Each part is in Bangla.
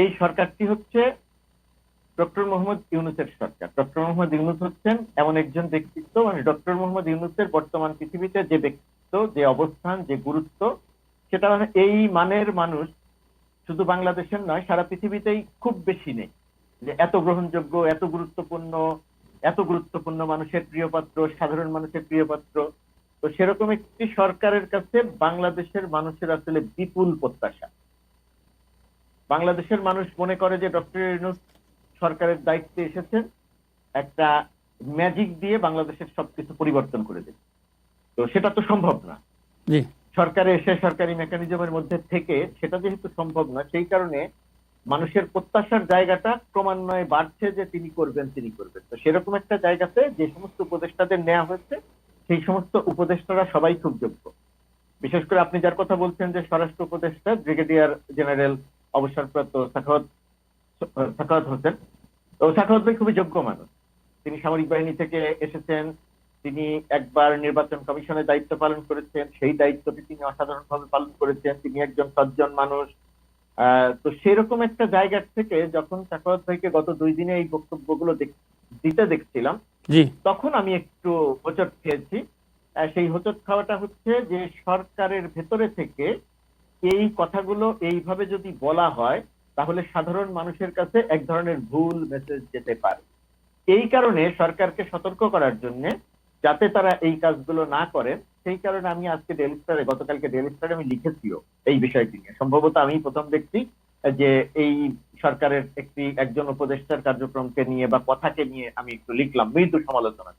এই সরকারটি হচ্ছে ডক্টর মোহাম্মদ ইউনূসের সরকার। ডক্টর মোহাম্মদ ইউনূস হচ্ছেন এমন একজন ব্যক্তিত্ব, মানে ডক্টর মোহাম্মদ ইউনূসের বর্তমান পৃথিবীতে যে ব্যক্তিত্ব, যে অবস্থান, যে গুরুত্ব, সেটা মানে এই মানের মানুষ শুধু বাংলাদেশের নয়, সারা পৃথিবীতেই খুব বেশি নেই। যে এত গ্রহণযোগ্য, এত গুরুত্বপূর্ণ মানুষের প্রিয়পাত্র, সাধারণ মানুষের প্রিয়পাত্র। তো সেরকম একটি সরকারের কাছে বাংলাদেশের মানুষের আসলে বিপুল প্রত্যাশা। বাংলাদেশের মানুষ মনে করে যে ডক্টর ইউনূস সরকারের দায়িত্বে এসেছেন একটা ম্যাজিক দিয়ে বাংলাদেশের সবকিছু পরিবর্তন করে দেবে। তো সেটা তো সম্ভব না। জি। সরকারে এসে সরকারি মেকানিজমের মধ্যে থেকে সেটা যেহেতু সম্ভব না, সেই কারণে মানুষের প্রত্যাশার জায়গাটা ক্রমান্বয়ে বাড়ছে যে তিনি করবেন, তিনি করবেন। তো সেরকম একটা জায়গাতে যে সমস্ত উপদেষ্টাদের নেওয়া হয়েছে, সেই সমস্ত উপদেষ্টারা সবাই খুব যোগ্য। বিশেষ করে আপনি যার কথা বলছেন যে স্বরাষ্ট্র উপদেষ্টা ব্রিগেডিয়ার জেনারেল অবসরপ্রাপ্ত সাখাওয়াত হোসেন, তো সাখাওয়াত ভাই খুবই যোগ্য মানুষ। তিনি সামরিক বাহিনী থেকে এসেছেন, তিনি একবার নির্বাচন কমিশনের দায়িত্ব পালন করেছেন, সেই দায়িত্বটি তিনি অসাধারণভাবে পালন করেছেন। তিনি একজন সজ্জন মানুষ। তো সেরকম একটা জায়গা থেকে যখন সাখাওয়াত ভাইকে গত 2 দিনে এই বক্তব্যগুলো দিতে দেখছিলাম, জি। তখন আমি একটু হোঁচট খেয়েছি। সেই হোঁচট খাওয়াটা হচ্ছে যে সরকারের ভেতরে থেকে এই কথাগুলো এইভাবে যদি বলা হয়, তাহলে সাধারণ মানুষের কাছে এক ধরনের ভুল মেসেজ যেতে পারে। এই কারণে সরকারকে সতর্ক করার জন্য, যাতে তারা এই কাজগুলো না করেন, সেই কারণে আমি আজকে গতকালকে ডেইলি স্টারে আমি লিখেছিও এই বিষয়টি নিয়ে। সম্ভবত আমি প্রথম ব্যক্তি যে এই সরকারের একজন উপদেষ্টার কার্যক্রমকে নিয়ে বা কথাকে নিয়ে আমি একটু লিখলাম মৃদু সমালোচনা।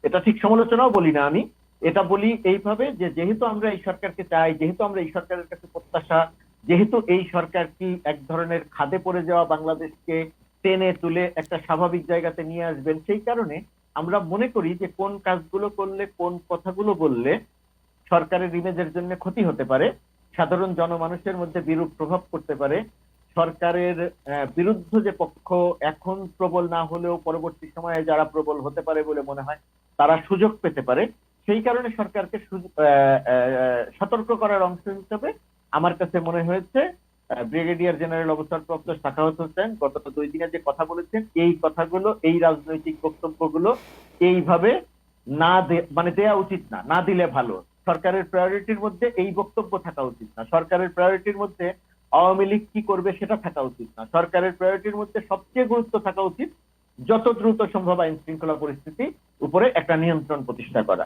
এটা ঠিক সমালোচনাও বলি না আমি, এটা বলি এইভাবে যে যেহেতু আমরা এই সরকারকে চাই, যেহেতু আমরা এই সরকারের কাছে প্রত্যাশা, যেহেতু এই সরকারটি এক ধরনের খাদে পড়ে যাওয়া বাংলাদেশকে টেনে তুলে একটা স্বাভাবিক জায়গাতে নিয়ে আসবেন, সেই কারণে আমরা মনে করি যে কোন কাজগুলো করলে, কোন কথাগুলো বললে সরকারের ইমেজের জন্য ক্ষতি হতে পারে, সাধারণ জনমানুষের মধ্যে বিরূপ প্রভাব পড়তে পারে, সরকারের বিরুদ্ধ যে পক্ষ এখন প্রবল না হলেও পরবর্তী সময়ে যারা প্রবল হতে পারে বলে মনে হয়, তারা সুযোগ পেতে পারে। সেই কারণে সরকারকে সতর্ক করার অংশ হিসেবে আমার কাছে মনে হয়েছে ব্রিগেডিয়ার জেনারেল অবসরপ্রাপ্ত সাখাওয়াত হোসেন গত 2 দিনে যে কথা বলেছেন, এই কথাগুলো, এই রাজনৈতিক বক্তব্যগুলো এইভাবে মানে দেয়া উচিত না, না দিলে ভালো। সরকারের প্রায়োরিটির মধ্যে এই বক্তব্য থাকা উচিত না। সরকারের প্রায়োরিটির মধ্যে আওয়ামী লীগ কি করবে সেটা থাকা উচিত না। সরকারের প্রায়োরিটির মধ্যে সবচেয়ে গুরুত্ব থাকা উচিত যত দ্রুত সম্ভব আইন শৃঙ্খলা পরিস্থিতি উপরে একটা নিয়ন্ত্রণ প্রতিষ্ঠা করা।